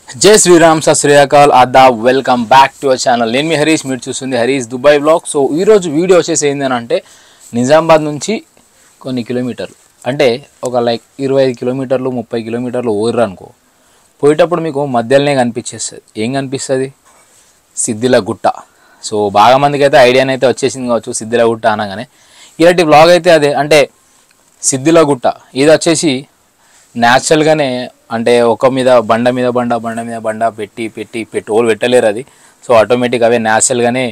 जय श्रीराम सत श्री अकाल आदाब welcome back to our channel నేను మీ హరీష్ మీరు చూస్తుంది హరీష్ దుబాయ్ వ్లాగ్ సో ఈ రోజు వీడియో వచ్చేసి ఏంటంటే నిజామాబాద్ నుంచి కొన్ని కిలోమీటర్లు అంటే ఒక లైక్ 25 కిలోమీటర్లు 30 కిలోమీటర్లు ఓర్రు అనుకో పోయేటప్పుడు మీకు మధ్యలోనే కనిపించేస్తుంది ఏం కనిపిస్తుంది సిద్దిల గుట్ట సో బాగా మందికి అయితే ఐడియానే అయితే వచ్చేసింది కావచ్చు సిద్దిల గుట్ట అనగానే ఇలాంటి వ్లాగ్ అయితే అదే అంటే సిద్దిల గుట్ట ఇది వచ్చేసి న్యాచురల్ గానే అంటే ఒక మీద బండ పెట్టి పెట్రోల్ పెట్టలేరు అది సో ఆటోమేటిక్ అవే న్యాచురల్ గానే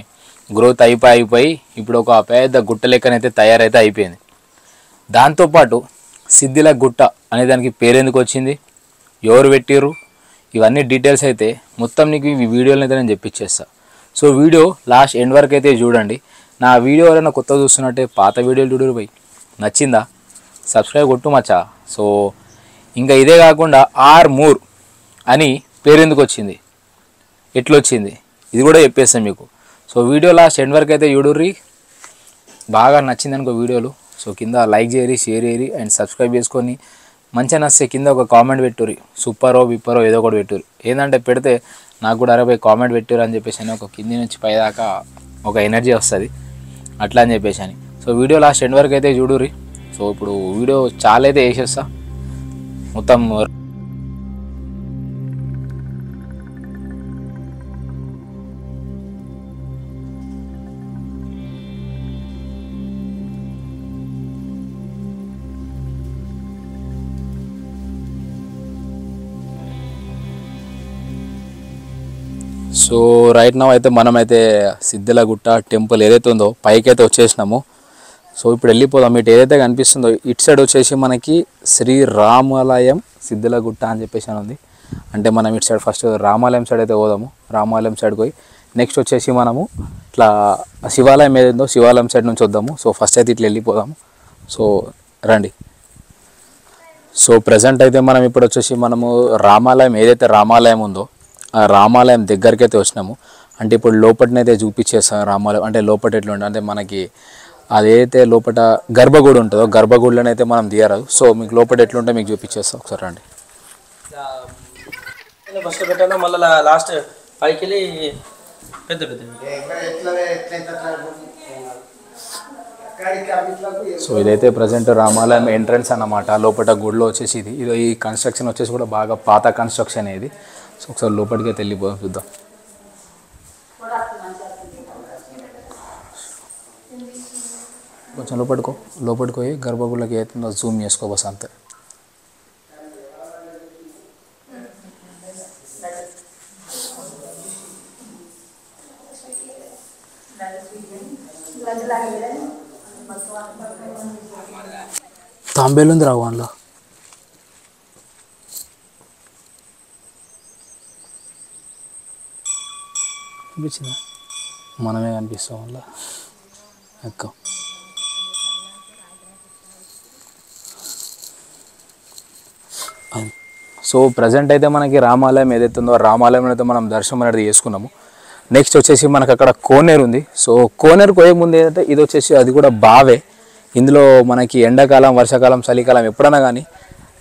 గ్రోత్ అయిపోయి ఇప్పుడు ఒక పెద్ద గుట్ట లెక్కనైతే తయారైతే అయిపోయింది దాంతో పాటు సిద్దిల గుట్ట అనే దానికి పేరు ఎందుకు వచ్చింది ఎవరు పెట్టిర్రు ఇవన్నీ డీటెయిల్స్ అయితే మొత్తం నీకు ఈ వీడియోలో అయితే నేను చెప్పిచ్చేస్తా సో వీడియో లాస్ట్ ఎండ్ వరకు అయితే చూడండి నా వీడియో ఎవరైనా కొత్త చూస్తున్నట్టే పాత వీడియోలు చూడరు పోయి నచ్చిందా సబ్స్క్రైబ్ కొట్టు మచ్చా సో ఇంకా ఇదే కాకుండా ఆర్మూర్ అని పేరు ఎందుకు వచ్చింది ఎట్లొచ్చింది ఇది కూడా చెప్పేస్తాను మీకు సో వీడియో లాస్ట్ ఎండ్ వరకు అయితే చూడుర్రి బాగా నచ్చింది అనుకో వీడియోలు సో కింద లైక్ చేయరి షేర్ చేయరి అండ్ సబ్స్క్రైబ్ చేసుకొని మంచిగా నచ్చితే కింద ఒక కామెంట్ పెట్టుర్రి సూపరో విప్పరో ఏదో ఒకటి పెట్టుర్రి ఏంటంటే పెడితే నాకు కూడా 60 కామెంట్ పెట్టుర్రి అని చెప్పేసి అని ఒక కింది నుంచి పైదాకా ఒక ఎనర్జీ వస్తుంది అట్లా అని చెప్పేసి అని సో వీడియో లాస్ట్ ఎండ్ వరకు అయితే చూడుర్రి సో ఇప్పుడు వీడియో చాలా అయితే వేసేస్తా మొత్తం సో రైట్ నౌ అయితే మనమైతే సిద్దిల గుట్ట టెంపుల్ ఏదైతే ఉందో పైకి అయితే వచ్చేసినాము సో ఇప్పుడు వెళ్ళిపోదాం ఇటు ఏదైతే కనిపిస్తుందో ఇటు సైడ్ వచ్చేసి మనకి శ్రీ రామాలయం సిద్దిల గుట్ట అని చెప్పేసి అని ఉంది అంటే మనం ఇటు సైడ్ ఫస్ట్ రామాలయం సైడ్ అయితే పోదాము రామాలయం సైడ్కి పోయి నెక్స్ట్ వచ్చేసి మనము ఇట్లా శివాలయం ఏదైందో శివాలయం సైడ్ నుంచి వద్దాము సో ఫస్ట్ అయితే ఇట్లా వెళ్ళిపోదాము సో రండి సో ప్రజెంట్ అయితే మనం ఇప్పుడు వచ్చేసి మనము రామాలయం ఏదైతే రామాలయం ఉందో ఆ రామాలయం దగ్గరికి అయితే వచ్చినాము అంటే ఇప్పుడు లోపటినైతే చూపించేస్తాం రామాలయం అంటే లోపల ఎట్లా ఉంటుంది అంటే మనకి అదైతే లోపల గర్భగుడి ఉంటుందో గర్భగుడిలోనైతే మనం తీయరాదు సో మీకు లోపల ఎట్లుంటే మీకు చూపించేస్తాం ఒకసారి రండి ఫస్ట్ పెట్టాను మళ్ళీ లాస్ట్ పైకి వెళ్ళి పెద్ద సో ఇదైతే ప్రజెంట్ రామాలయం ఎంట్రన్స్ అన్నమాట లోపల గుడిలో వచ్చేసి ఇది ఈ కన్స్ట్రక్షన్ వచ్చేసి కూడా బాగా పాత కన్స్ట్రక్షన్ ఇది సో ఒకసారి లోపలికి అయితే వెళ్ళిపోదాం చూద్దాం కొంచెం లోపలికి పోయి గర్భగుడిలోకి అవుతుందో జూమ్ చేసుకో బస్ అంతే తాంబేలుంది రావు అందులో కనిపించిందా మనమే కనిపిస్తాం అందులో ఎక్క సో ప్రజెంట్ అయితే మనకి రామాలయం ఏదైతే ఉందో రామాలయం అయితే మనం దర్శనం అనేది చేసుకున్నాము నెక్స్ట్ వచ్చేసి మనకు అక్కడ కోనేరు ఉంది సో కోనేరు పోయే ముందు ఏంటంటే ఇది వచ్చేసి అది కూడా బావే ఇందులో మనకి ఎండాకాలం వర్షాకాలం చలికాలం ఎప్పుడైనా కానీ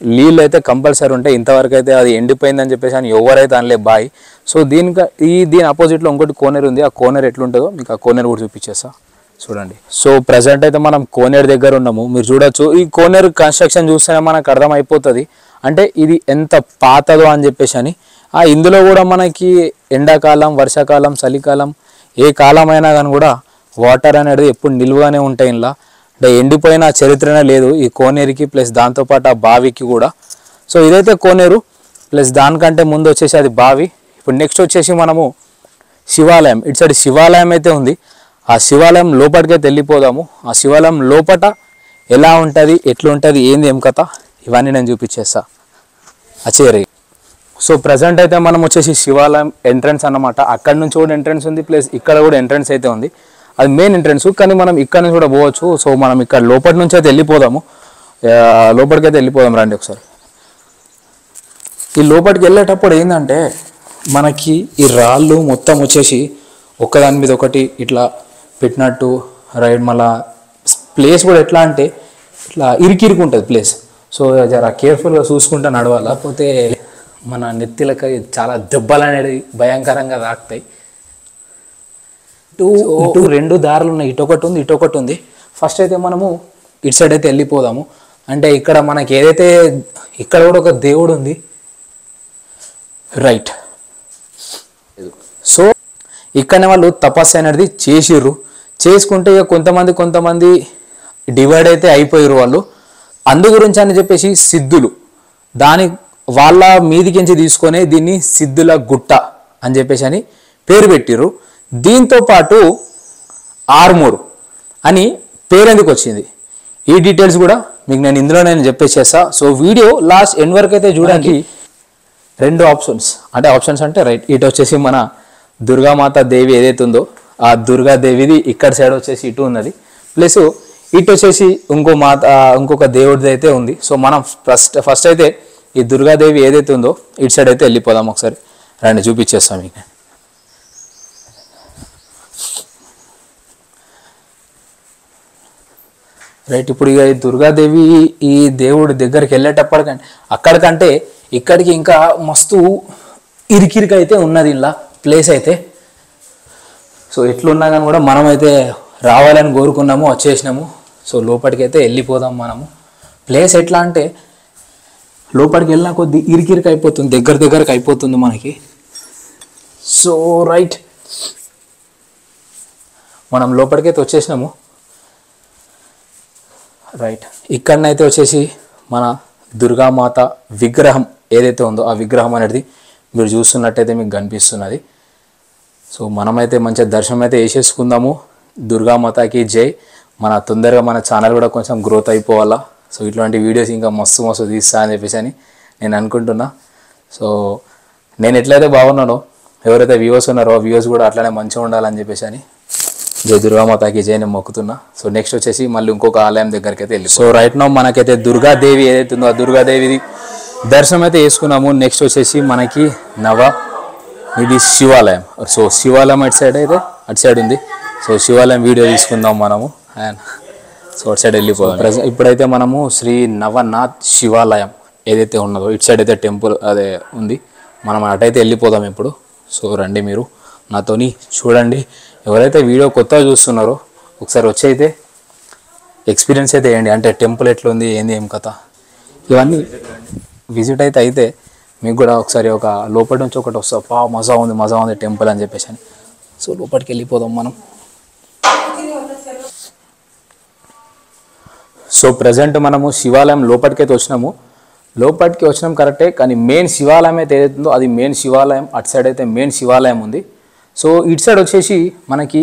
నీళ్ళు అయితే కంపల్సరీ ఉంటాయి ఇంతవరకు అయితే అది ఎండిపోయిందని చెప్పేసి అని ఎవరైతే అనలే బాయ్ సో దీని ఆపోజిట్లో ఇంకోటి కోనేరు ఉంది ఆ కోనేరు ఎట్లుంటుందో మీకు ఆ కోనేరు కూడా చూపించేస్తా చూడండి సో ప్రజెంట్ అయితే మనం కోనేరు దగ్గర ఉన్నాము మీరు చూడొచ్చు ఈ కోనేరు కన్స్ట్రక్షన్ చూస్తేనే మనకు అర్థమైపోతుంది అంటే ఇది ఎంత పాతదో అని చెప్పేసి అని ఇందులో కూడా మనకి ఎండాకాలం వర్షాకాలం చలికాలం ఏ కాలమైనా కానీ కూడా వాటర్ అనేది ఎప్పుడు నిల్వగానే ఉంటాయి ఇలా అంటే ఎండిపోయిన చరిత్రనే లేదు ఈ కోనేరుకి ప్లస్ దాంతోపాటు ఆ బావికి కూడా సో ఇదైతే కోనేరు ప్లస్ దానికంటే ముందు వచ్చేసి అది బావి ఇప్పుడు నెక్స్ట్ వచ్చేసి మనము శివాలయం ఇటు సైడ్ శివాలయం అయితే ఉంది ఆ శివాలయం లోపలికైతే వెళ్ళిపోదాము ఆ శివాలయం లోపట ఎలా ఉంటుంది ఎట్లుంటుంది ఏంది ఏం కథ ఇవన్నీ నేను చూపించేస్తా అచేరి సో ప్రజెంట్ అయితే మనం వచ్చేసి శివాలయం ఎంట్రన్స్ అన్నమాట అక్కడ నుంచి కూడా ఎంట్రన్స్ ఉంది ప్లస్ ఇక్కడ కూడా ఎంట్రన్స్ అయితే ఉంది అది మెయిన్ ఎంట్రన్స్ కానీ మనం ఇక్కడ నుంచి కూడా పోవచ్చు సో మనం ఇక్కడ లోపటి నుంచి అయితే వెళ్ళిపోదాము లోపలికి అయితే వెళ్ళిపోదాం రండి ఒకసారి ఈ లోపలికి వెళ్ళేటప్పుడు ఏంటంటే మనకి ఈ రాళ్ళు మొత్తం వచ్చేసి ఒకదాని మీద ఒకటి ఇట్లా పెట్టినట్టు రైడ్ మళ్ళా ప్లేస్ కూడా ఎట్లా అంటే ఇట్లా ఇరికి ఉంటుంది ప్లేస్. సో జర కేర్ఫుల్గా చూసుకుంటా నడవాలి, లేకపోతే మన నెత్తిలకి చాలా దెబ్బలు అనేది భయంకరంగా తాకుతాయి. ఇటు రెండు దారులు ఉన్నాయి, ఇటొకటి ఉంది. ఫస్ట్ అయితే మనము ఇటు సైడ్ అయితే వెళ్ళిపోదాము. అంటే ఇక్కడ మనకి ఏదైతే ఇక్కడ కూడా ఒక దేవుడు ఉంది, రైట్. సో ఇక్కడనే వాళ్ళు తపస్సు అనేది చేసిర్రు. చేసుకుంటే ఇక కొంతమంది డివైడ్ అయితే అయిపోయారు వాళ్ళు. అందు గురించి అని చెప్పేసి సిద్ధులు దాని వాళ్ళ మీదికించి తీసుకొని దీన్ని సిద్ధుల గుట్ట అని చెప్పేసి అని పేరు పెట్టిర్రు. దీంతో పాటు ఆర్మూర్ అని పేరు ఎందుకు వచ్చింది ఈ డీటెయిల్స్ కూడా మీకు నేను చెప్పేసేస్తా. సో వీడియో లాస్ట్ ఎండ్ వరకు అయితే చూడండి. రెండు ఆప్షన్స్ అంటే రైట్, ఇటు వచ్చేసి మన దుర్గామాత దేవి ఏదైతే ఉందో ఆ దుర్గాదేవిది ఇక్కడ సైడ్ వచ్చేసి ఇటు ఉన్నది, ప్లస్ ఇటు వచ్చేసి ఇంకొక దేవుడిది అయితే ఉంది. సో మనం ఫస్ట్ అయితే ఈ దుర్గాదేవి ఏదైతే ఉందో ఇటు సైడ్ అయితే వెళ్ళిపోదాం. ఒకసారి రండి చూపించేస్తాం మీకు. రైట్, ఇప్పుడు ఇక ఈ దుర్గాదేవి ఈ దేవుడి దగ్గరికి వెళ్ళేటప్పటికంటే అక్కడికంటే ఇక్కడికి ఇంకా మస్తు ఇరికిరికి అయితే ఉన్నది ఇలా ప్లేస్ అయితే. సో ఎట్లున్నా కానీ కూడా మనమైతే రావాలని కోరుకున్నాము, వచ్చేసినాము. సో లోపలికైతే వెళ్ళిపోదాం మనము. ప్లేస్ ఎట్లా అంటే లోపలికి వెళ్ళినా కొద్ది ఇరికిరికి అయిపోతుంది, దగ్గరికి అయిపోతుంది మనకి. సో రైట్, మనం లోపలికైతే వచ్చేసినాము. రైట్, ఇక్కడనైతే వచ్చేసి మన దుర్గామాత విగ్రహం ఏదైతే ఉందో ఆ విగ్రహం అనేది మీరు చూస్తున్నట్టయితే మీకు కనిపిస్తున్నది. సో మనమైతే మంచిగా దర్శనం అయితే వేసేసుకుందాము. దుర్గామాతకి జై. తొందరగా మన ఛానల్ కూడా కొంచెం గ్రోత్ అయిపోవాలా. సో ఇట్లాంటి వీడియోస్ ఇంకా మస్తు తీస్తా అని చెప్పేసి అని నేను అనుకుంటున్నా. సో నేను ఎట్లయితే బాగున్నానో ఎవరైతే వ్యూవర్స్ ఉన్నారో ఆ వ్యూవర్స్ కూడా అట్లనే మంచిగా ఉండాలని చెప్పేసి అని జై దుర్గామాతకి జై నేను మొక్కుతున్నా. సో నెక్స్ట్ వచ్చేసి మళ్ళీ ఇంకొక ఆలయం దగ్గరికి అయితే వెళ్ళి, సో రైట్ నౌ మనకైతే దుర్గాదేవి ఏదైతే ఉందో ఆ దుర్గాదేవిది దర్శనం అయితే వేసుకున్నాము. నెక్స్ట్ వచ్చేసి మనకి ఇది శివాలయం. సో శివాలయం అటు సైడ్ ఉంది. సో శివాలయం వీడియో తీసుకుందాం మనము. అండ్ సో అటు సైడ్ వెళ్ళిపోదాం. ఇప్పుడైతే మనము శ్రీ నవనాథ్ శివాలయం ఏదైతే ఉన్నదో ఇటు సైడ్ అయితే టెంపుల్ అదే ఉంది, మనం అటైతే వెళ్ళిపోదాం ఇప్పుడు. సో రండి మీరు నాతోని చూడండి. ఎవరైతే వీడియో కొత్తగా చూస్తున్నారో ఒకసారి వచ్చి అయితే ఎక్స్పీరియన్స్ అయితే వేయండి. అంటే టెంపుల్ ఎట్లుంది ఏంది ఏం కథ ఇవన్నీ విజిట్ అయితే మీకు కూడా ఒకసారి ఒక లోపలి నుంచి ఒకటి వస్తా మజా ఉంది టెంపుల్ అని చెప్పేసి అని. సో లోపలికి వెళ్ళిపోదాం మనం. సో ప్రజెంట్ మనము శివాలయం లోపలికైతే వచ్చినాం కరెక్టే, కానీ మెయిన్ శివాలయం అయితే ఏదైతుందో అది మెయిన్ శివాలయం. అటు సైడ్ అయితే మెయిన్ శివాలయం ఉంది. సో ఇటు సైడ్ వచ్చేసి మనకి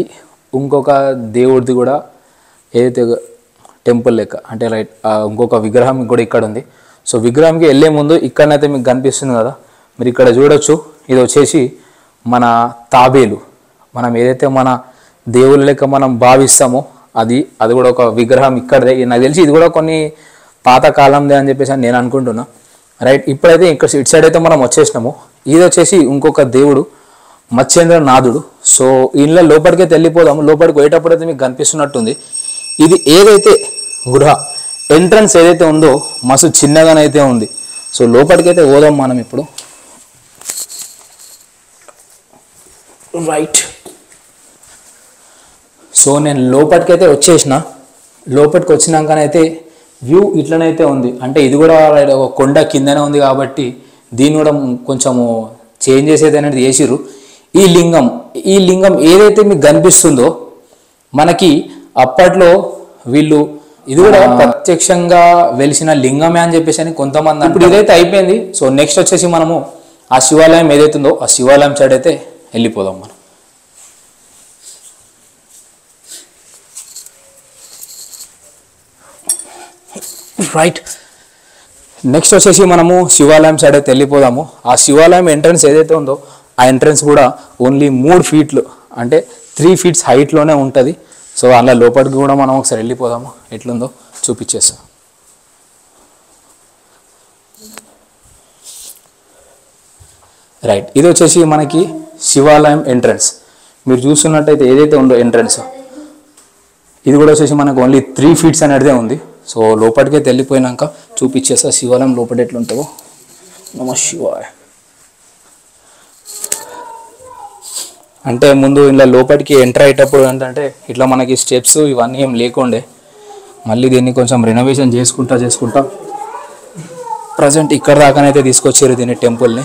ఇంకొక దేవుడిది కూడా ఏదైతే టెంపుల్ లెక్క అంటే రైట్ ఇంకొక విగ్రహం కూడా ఇక్కడ ఉంది. సో విగ్రహంకి వెళ్ళే ముందు ఇక్కడనైతే మీకు కనిపిస్తుంది కదా, మీరు ఇక్కడ చూడొచ్చు. ఇది వచ్చేసి మన తాబేలు, మనం ఏదైతే మన దేవుళ్ళ లెక్క మనం భావిస్తామో అది కూడా ఒక విగ్రహం ఇక్కడదే. నాకు తెలిసి ఇది కూడా కొన్ని పాత కాలందే అని చెప్పేసి నేను అనుకుంటున్నా. రైట్, ఇప్పుడైతే ఇక్కడ ఇటు సైడ్ అయితే మనం వచ్చేసినాము. ఇది వచ్చేసి ఇంకొక దేవుడు మత్స్యేంద్రనాథుడు. సో ఇంట్లో లోపలికైతే వెళ్ళిపోదాము. లోపలికి పోయేటప్పుడు అయితే మీకు కనిపిస్తున్నట్టుంది. ఇది ఏదైతే గృహ ఎంట్రన్స్ ఏదైతే ఉందో మస్తు చిన్నగానైతే ఉంది. సో లోపలికైతే పోదాం మనం ఇప్పుడు. రైట్, సో నేను లోపలికైతే వచ్చేసిన. లోపలికి వచ్చినాకనైతే వ్యూ ఇట్లనైతే ఉంది. అంటే ఇది కూడా ఒక కొండ కిందనే ఉంది కాబట్టి దీన్ని కూడా కొంచెము చేంజ్ చేసేది అనేది చేసిర్రు. ఈ లింగం ఏదైతే మీకు కనిపిస్తుందో మనకి అప్పట్లో వీళ్ళు ఇది కూడా ప్రత్యక్షంగా వెలిసిన లింగమే అని చెప్పేసి అని కొంతమంది. ఇప్పుడు ఇదైతే అయిపోయింది. సో నెక్స్ట్ వచ్చేసి మనము ఆ శివాలయం ఏదైతే ఉందో ఆ శివాలయం సైడ్ అయితే వెళ్ళిపోదాం మనం. రైట్, నెక్స్ట్ వచ్చేసి మనము శివాలయం సైడ్ అయితే వెళ్ళిపోదాము. ఆ శివాలయం ఎంట్రన్స్ ఏదైతే ఉందో ఆ ఎంట్రన్స్ కూడా ఓన్లీ 3 ఫీట్లు అంటే 3 ఫీట్స్ హైట్లోనే ఉంటుంది. సో అలా లోపలికి కూడా మనం ఒకసారి వెళ్ళిపోదాము, ఎట్లుందో చూపించేస్తాం. రైట్, ఇది వచ్చేసి మనకి శివాలయం ఎంట్రన్స్. మీరు చూస్తున్నట్టయితే ఏదైతే ఉందో ఎంట్రన్స్ ఇది కూడా వచ్చేసి మనకు ఓన్లీ 3 ఫీట్స్ అనేదే ఉంది. సో లోపలికైతే వెళ్ళిపోయినాక చూపించేస్తా శివాలయం లోపల ఎట్లుంటుందో. నమః శివాయ. అంటే ముందు ఇలా లోపలికి ఎంటర్ అయ్యేటప్పుడు ఏంటంటే ఇట్లా మనకి స్టెప్స్ ఇవన్నీ ఏం లేకుండే, మళ్ళీ దీన్ని కొంచెం రెనోవేషన్ చేసుకుంటా ప్రజెంట్ ఇక్కడ దాకానైతే తీసుకొచ్చారు దీన్ని టెంపుల్ని.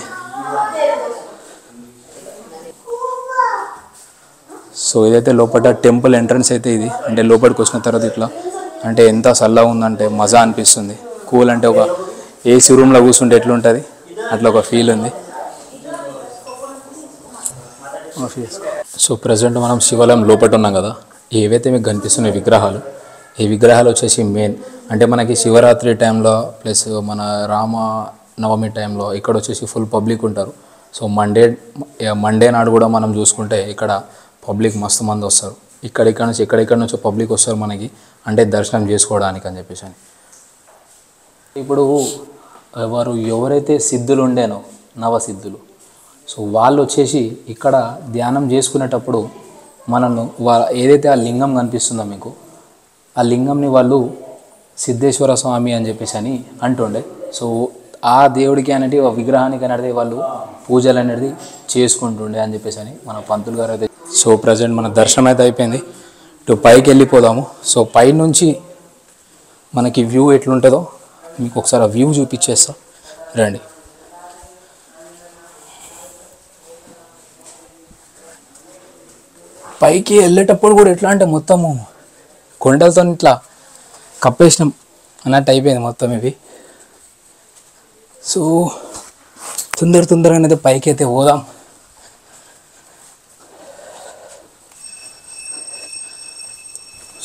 సో ఇదైతే లోపల టెంపుల్ ఎంట్రన్స్ అయితే ఇది. అంటే లోపలికి వచ్చిన తర్వాత ఇట్లా అంటే ఎంత చల్లగా ఉందంటే మజా అనిపిస్తుంది. కూల్ అంటే ఒక ఏసీ రూమ్లో కూర్చుంటే ఎట్లుంటుంది అట్లా ఒక ఫీల్ ఉంది. సో ప్రజెంట్ మనం శివాలయం లోపల ఉన్నాం కదా, ఏవైతే మీకు కనిపిస్తున్నాయి విగ్రహాలు, ఈ విగ్రహాలు వచ్చేసి మెయిన్ అంటే మనకి శివరాత్రి టైంలో ప్లస్ మన రామ నవమి టైంలో ఇక్కడ వచ్చేసి ఫుల్ పబ్లిక్ ఉంటారు. సో మండే నాడు కూడా మనం చూసుకుంటే ఇక్కడ పబ్లిక్ మస్తు మంది వస్తారు. ఎక్కడెక్కడ నుంచో పబ్లిక్ వస్తారు మనకి అంటే దర్శనం చేసుకోవడానికి అని చెప్పేసి అని. ఇప్పుడు ఎవరైతే సిద్ధులు ఉండేనో నవసిద్ధులు, సో వాళ్ళు వచ్చేసి ఇక్కడ ధ్యానం చేసుకునేటప్పుడు మనను ఏదైతే ఆ లింగం కనిపిస్తుందో మీకు, ఆ లింగంని వాళ్ళు సిద్ధేశ్వర స్వామి అని చెప్పేసి అని అంటుండే. సో ఆ దేవుడికి అనేది ఆ విగ్రహానికి అనేది వాళ్ళు పూజలు అనేది చేసుకుంటుండే అని చెప్పేసి అని మన పంతులు గారు అయితే. సో ప్రజెంట్ మన దర్శనం అయితే అయిపోయింది, ఇటు పైకి వెళ్ళిపోదాము. సో పై నుంచి మనకి వ్యూ ఎట్లుంటుందో మీకు ఒకసారి ఆ వ్యూ చూపించేస్తా రండి. పైకి వెళ్ళేటప్పుడు కూడా ఎట్లా అంటే మొత్తము కొండలతో ఇట్లా కప్పేసినాం అన్నట్టు అయిపోయింది మొత్తం ఇవి. సో తొందరగా అయితే పైకి అయితే పోదాం.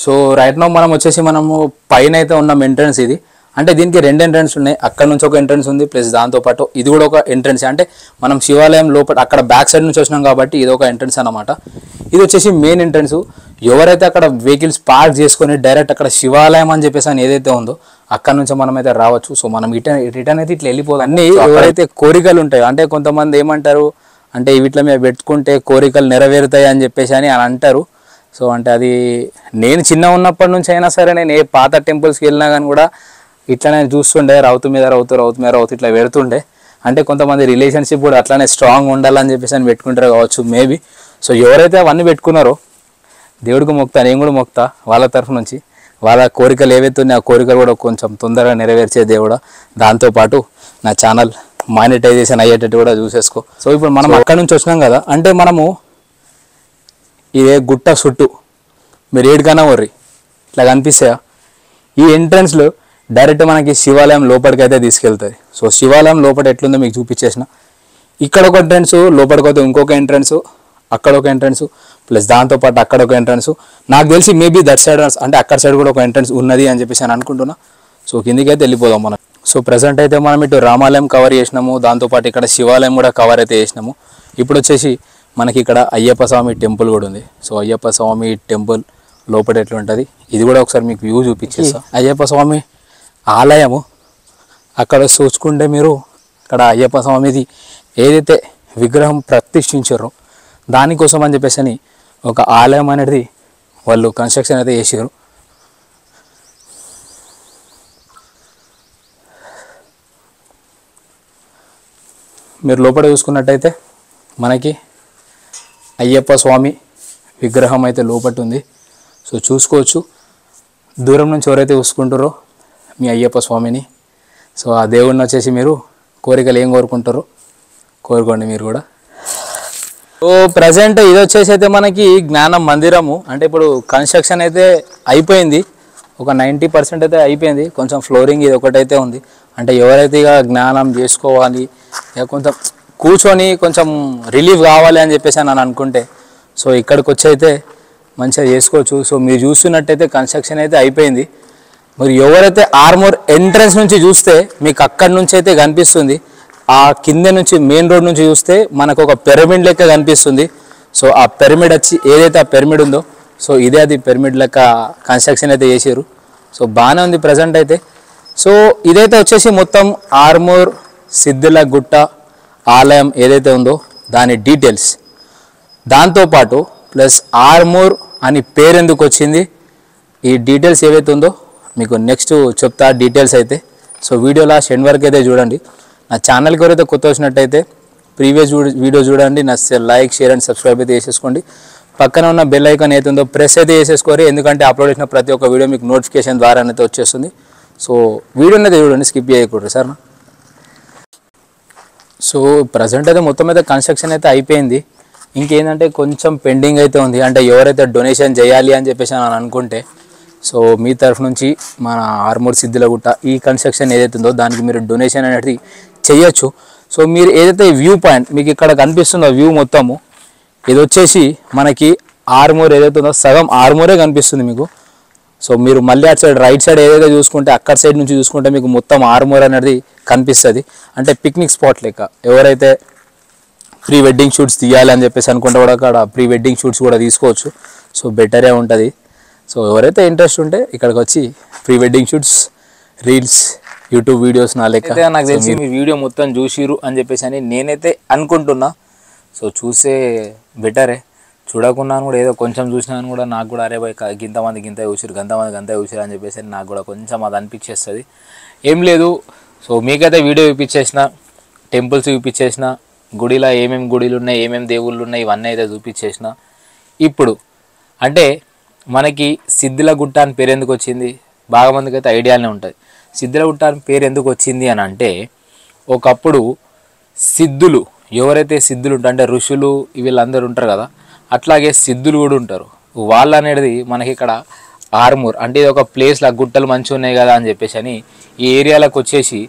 సో రైట్ నౌ మనం వచ్చేసి మనము పైన అయితే ఉన్నాం. ఎంట్రన్స్ ఇది అంటే దీనికి 2 ఎంట్రన్స్ ఉన్నాయి. అక్కడ నుంచి ఒక ఎంట్రన్స్ ఉంది, ప్లస్ దాంతోపాటు ఇది కూడా ఒక ఎంట్రన్స్. అంటే మనం శివాలయం లోపల అక్కడ బ్యాక్ సైడ్ నుంచి వచ్చినాం కాబట్టి ఇది ఒక ఎంట్రన్స్ అన్నమాట. ఇది వచ్చేసి మెయిన్ ఎంట్రన్స్. ఎవరైతే అక్కడ వెహికల్స్ పార్క్ చేసుకొని డైరెక్ట్ అక్కడ శివాలయం అని చెప్పేసి అని ఏదైతే ఉందో అక్కడ నుంచి మనం అయితే రావచ్చు. సో మనం రిటర్న్ అయితే ఇట్లా వెళ్ళిపోదు. అన్ని ఎవరైతే కోరికలు ఉంటాయో అంటే కొంతమంది ఏమంటారు అంటే వీటిలో మేము పెట్టుకుంటే కోరికలు నెరవేరుతాయి అని చెప్పేసి అని అంటారు. సో అంటే అది నేను చిన్న ఉన్నప్పటి నుంచి అయినా సరే నేను ఏ పాత టెంపుల్స్కి వెళ్ళినా కానీ కూడా ఇట్లానే చూస్తుండే, రౌతు మీద ఇట్లా పెడుతుండే. అంటే కొంతమంది రిలేషన్షిప్ కూడా అట్లానే స్ట్రాంగ్ ఉండాలని చెప్పేసి అని పెట్టుకుంటారు కావచ్చు మేబీ. సో ఎవరైతే అవన్నీ పెట్టుకున్నారో దేవుడికి మొక్తా, నేను కూడా మొక్తా వాళ్ళ తరఫు నుంచి. వాళ్ళ కోరికలు ఏవైతే ఉన్నాయో ఆ కోరికలు కూడా కొంచెం తొందరగా నెరవేర్చే దేవుడా. దాంతోపాటు నా ఛానల్ మానిటైజేషన్ అయ్యేటట్టు కూడా చూసేసుకో. సో ఇప్పుడు మనం అక్కడ నుంచి వచ్చినాం కదా, అంటే మనము ఇదే గుట్ట చుట్టూ మీరు ఏడుకన్నా వర్రి ఇట్లా కనిపిస్తాయా, ఈ ఎంట్రన్స్లో డైరెక్ట్ మనకి శివాలయం లోపలికి అయితే తీసుకెళ్తుంది. సో శివాలయం లోపల ఎట్లుందో మీకు చూపించేసిన. ఇక్కడ ఒక ఎంట్రన్స్, లోపలికి అయితే ఇంకొక ఎంట్రన్స్, అక్కడ ఒక ఎంట్రన్స్, ప్లస్ దాంతోపాటు అక్కడ ఒక ఎంట్రన్స్. నాకు తెలిసి మేబీ దట్ సైడ్ అంటే అక్కడ సైడ్ కూడా ఒక ఎంట్రన్స్ ఉన్నది అని చెప్పేసి నేను అనుకుంటున్నా. సో కిందికి అయితే వెళ్ళిపోదాం మనం. సో ప్రజెంట్ అయితే మనం ఇటు రామాలయం కవర్ చేసినాము, దాంతోపాటు ఇక్కడ శివాలయం కూడా కవర్ అయితే చేసినాము. ఇప్పుడు వచ్చేసి మనకి ఇక్కడ అయ్యప్ప స్వామి టెంపుల్ కూడా ఉంది. సో అయ్యప్ప స్వామి టెంపుల్ లోపల ఎట్లా ఉంటుంది ఇది కూడా ఒకసారి మీకు వ్యూ చూపించేస్తా. అయ్యప్ప స్వామి ఆలయము అక్కడ చూసుకుంటే మీరు అక్కడ అయ్యప్ప స్వామిది ఏదైతే విగ్రహం ప్రతిష్ఠించారో దానికోసం అని చెప్పేసి అని ఒక ఆలయం అనేది వాళ్ళు కన్స్ట్రక్షన్ అయితే చేసారు. మీరు లోపల చూసుకున్నట్టయితే మనకి అయ్యప్ప స్వామి విగ్రహం అయితే లోపల ఉంది. సో చూసుకోవచ్చు దూరం నుంచి ఎవరైతే చూసుకుంటారో మీ అయ్యప్ప స్వామిని. సో ఆ దేవుడిని వచ్చేసి మీరు కోరికలు ఏం కోరుకుంటారో కోరుకోండి మీరు కూడా. సో ప్రజెంట్ ఇది వచ్చేసి అయితే మనకి జ్ఞానం మందిరము. అంటే ఇప్పుడు కన్స్ట్రక్షన్ అయితే అయిపోయింది, ఒక 90% అయితే అయిపోయింది. కొంచెం ఫ్లోరింగ్ ఇది ఒకటైతే ఉంది. అంటే ఎవరైతే ఇక జ్ఞానం చేసుకోవాలి, ఇక కొంచెం కూర్చొని కొంచెం రిలీఫ్ కావాలి అని చెప్పేసి అని అనుకుంటే సో ఇక్కడికి వచ్చి అయితే మంచిగా చేసుకోవచ్చు. సో మీరు చూస్తున్నట్టయితే కన్స్ట్రక్షన్ అయితే అయిపోయింది. మరి ఎవరైతే ఆర్మూర్ ఎంట్రన్స్ నుంచి చూస్తే మీకు అక్కడి నుంచి అయితే కనిపిస్తుంది, ఆ కింద నుంచి మెయిన్ రోడ్ నుంచి చూస్తే మనకు ఒక పిరమిడ్ లెక్క కనిపిస్తుంది. సో ఆ పిరమిడ్ వచ్చి ఏదైతే ఆ పిరమిడ్ ఉందో సో ఇదే అది పిరమిడ్ లెక్క కన్స్ట్రక్షన్ అయితే చేసారు. సో బాగానే ఉంది ప్రజెంట్ అయితే. సో ఇదైతే వచ్చేసి మొత్తం ఆర్మూర్ సిద్ధుల గుట్ట ఆలయం ఏదైతే ఉందో దాని డీటెయిల్స్, దాంతోపాటు ప్లస్ ఆర్మూర్ అని పేరు ఎందుకు వచ్చింది ఈ డీటెయిల్స్ ఏవైతే ఉందో మీకు నెక్స్ట్ చెప్తా డీటెయిల్స్ అయితే. సో వీడియో లాస్ట్ ఎండ్ వరకు అయితే చూడండి. నా ఛానల్కి ఎవరైతే కొత్త వచ్చినట్టయితే ప్రీవియస్ వీడియో చూడండి, నచ్చితే లైక్ షేర్ అండ్ సబ్స్క్రైబ్ అయితే చేసేసుకోండి. పక్కన ఉన్న బెల్ ఐకాన్ ఏతుందో ప్రెస్ అయితే చేసేసుకోరు, ఎందుకంటే అప్లోడ్ చేసిన ప్రతి ఒక్క వీడియో మీకు నోటిఫికేషన్ ద్వారా అయితే వచ్చేస్తుంది. సో వీడియోని అయితే చూడండి, స్కిప్ చేయకూడదు సార్. సో ప్రజెంట్ అయితే మొత్తం అయితే కన్స్ట్రక్షన్ అయితే అయిపోయింది. ఇంకేంటంటే కొంచెం పెండింగ్ అయితే ఉంది. అంటే ఎవరైతే డొనేషన్ చేయాలి అని చెప్పేసి అని అనుకుంటే, సో మీ తరఫు నుంచి మన ఆర్మూర్ సిద్దిలగుట్ట ఈ కన్స్ట్రక్షన్ ఏదైతే ఉందో దానికి మీరు డొనేషన్ అనేది చేయొచ్చు. సో మీరు ఏదైతే వ్యూ పాయింట్ మీకు ఇక్కడ కనిపిస్తుందో వ్యూ మొత్తము, ఇది వచ్చేసి మనకి ఆర్మూర్ ఏదైతే ఉందో సగం ఆర్మూరే కనిపిస్తుంది మీకు. సో మీరు మళ్ళీ అటు సైడ్ రైట్ సైడ్ ఏదైతే చూసుకుంటే అక్కడ సైడ్ నుంచి చూసుకుంటే మీకు మొత్తం ఆర్మూర్ అనేది కనిపిస్తుంది. అంటే పిక్నిక్ స్పాట్ లెక్క. ఎవరైతే ప్రీ వెడ్డింగ్ షూట్స్ తీయాలి అని చెప్పేసి అనుకుంటే కూడా అక్కడ ప్రీ వెడ్డింగ్ షూట్స్ కూడా తీసుకోవచ్చు. సో బెటరే ఉంటుంది. సో ఎవరైతే ఇంట్రెస్ట్ ఉంటే ఇక్కడికి వచ్చి pre wedding shoots, reels, YouTube videos నా లెక్క. నాకు తెలిసి మీ వీడియో మొత్తం చూసిరు అని చెప్పేసి అని నేనైతే అనుకుంటున్నా. సో చూసే బెటరే, చూడకున్నాను కూడా ఏదో కొంచెం చూసినాను కూడా నాకు కూడా అరే బాయ్ గింతమంది గింత చూసిరు, గంత చూసిరు అని చెప్పేసి నాకు కూడా కొంచెం అది అనిపించేస్తుంది. ఏం లేదు, సో మీకైతే వీడియో చూపించేసిన, టెంపుల్స్ చూపించేసిన, గుడిలో ఏమేమి గుడిలు ఉన్నాయి, ఏమేమి దేవుళ్ళు ఉన్నాయి, ఇవన్నీ అయితే చూపించేసిన. ఇప్పుడు అంటే మనకి సిద్దిలగుట్ట అని పేరు ఎందుకు వచ్చింది, బాగా మందికి అయితే ఐడియానే ఉంటుంది. సిద్దిలగుట్ట అని పేరు ఎందుకు వచ్చింది అని అంటే, ఒకప్పుడు సిద్ధులు ఎవరైతే సిద్ధులు ఉంటారు అంటే ఋషులు వీళ్ళందరూ ఉంటారు కదా, అట్లాగే సిద్ధులు కూడా ఉంటారు. వాళ్ళు అనేది మనకి ఇక్కడ ఆర్మూర్ అంటే ఇది ఒక ప్లేస్లో గుట్టలు మంచిగా ఉన్నాయి కదా అని చెప్పేసి అని ఈ ఏరియాలకు వచ్చేసి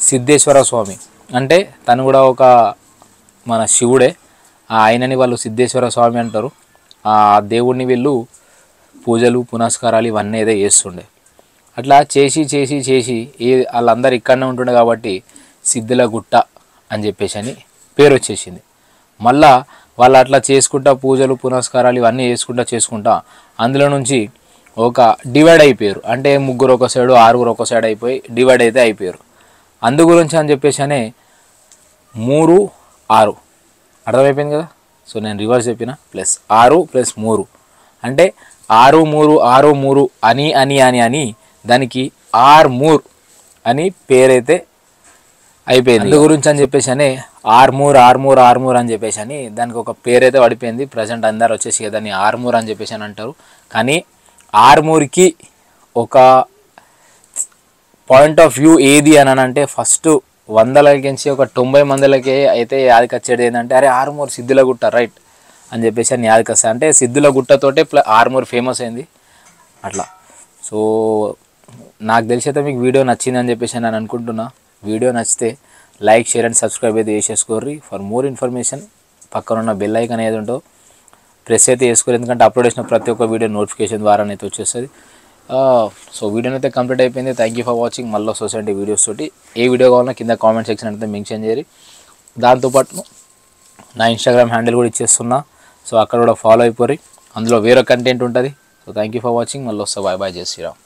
సిద్ధేశ్వర స్వామి అంటే తను కూడా ఒక మన శివుడే, ఆయనని వాళ్ళు సిద్ధేశ్వర స్వామి అంటారు. ఆ దేవుడిని వీళ్ళు పూజలు పునస్కారాలు ఇవన్నీ అయితే చేస్తుండే. అట్లా చేసి చేసి చేసి వాళ్ళందరూ ఇక్కడనే ఉంటుండే కాబట్టి సిద్దిలగుట్ట అని చెప్పేసి అని పేరు వచ్చేసింది. మళ్ళా వాళ్ళు అట్లా చేసుకుంటా పూజలు పునస్కారాలు ఇవన్నీ చేసుకుంటా అందులో నుంచి ఒక డివైడ్ అయిపోయారు. అంటే ముగ్గురు ఒక సైడు, ఆరుగురు ఒక సైడ్ అయిపోయి డివైడ్ అయితే అయిపోయారు. అందు గురించి అని చెప్పేసి అనే 3, 6 అర్థమైపోయింది కదా. సో నేను రివర్స్ చెప్పిన, +6 + 3 అంటే 6, 3, 6, 3 అని అని అని అని దానికి ఆర్మూర్ అని పేరైతే అయిపోయింది. అందు గురించి అని చెప్పేసి అని ఆర్మూర్ అని చెప్పేసి అని దానికి ఒక పేరైతే పడిపోయింది. ప్రజెంట్ అందరు వచ్చేసి దాన్ని ఆర్మూర్ అని చెప్పేసి అని అంటారు. కానీ ఆర్మూర్కి ఒక పాయింట్ ఆఫ్ వ్యూ ఏది అని అంటే ఫస్ట్ 100లకించి ఒక 90 మందిలకే అయితే యాదకొచ్చేది ఏంటంటే అరే ఆర్మూర్ సిద్దిలగుట్ట రైట్ అని చెప్పేసి అని యాదకొస్తాయి. అంటే సిద్దిలగుట్టతోటే ఆర్మూర్ ఫేమస్ అయింది అట్లా. సో నాకు తెలిసి అయితే మీకు వీడియో నచ్చింది అని చెప్పేసి నేను అనుకుంటున్నా. వీడియో నచ్చితే లైక్ షేర్ అండ్ సబ్స్క్రైబ్ అయితే చేసేసుకోర్రి. ఫర్ మోర్ ఇన్ఫర్మేషన్ పక్కన ఉన్న బెల్ ఐకాన్ ఏది ఉంటో ప్రెస్ అయితే చేసుకోరు, ఎందుకంటే అప్లోడ్ చేసిన ప్రతి ఒక్క వీడియో నోటిఫికేషన్ ద్వారా అయితే వచ్చేస్తుంది. సో వీడియో అయితే కంప్లీట్ అయిపోయింది. Thank you for watching. మళ్ళీ సొసైటీ వీడియోస్ తోటి ఏ వీడియో కావాలన్నా కింద కామెంట్ సెక్షన్ అయితే మెన్షన్ చేయరు. దాంతోపాటు నా ఇన్స్టాగ్రామ్ హ్యాండిల్ కూడా ఇచ్చేస్తున్నా, సో అక్కడ కూడా ఫాలో అయిపోయి అందులో వేరే కంటెంట్ ఉంటుంది. So thank you for watching. మళ్ళీ వస్తా. బాయ్ బాయ్, జై శ్రీరామ్.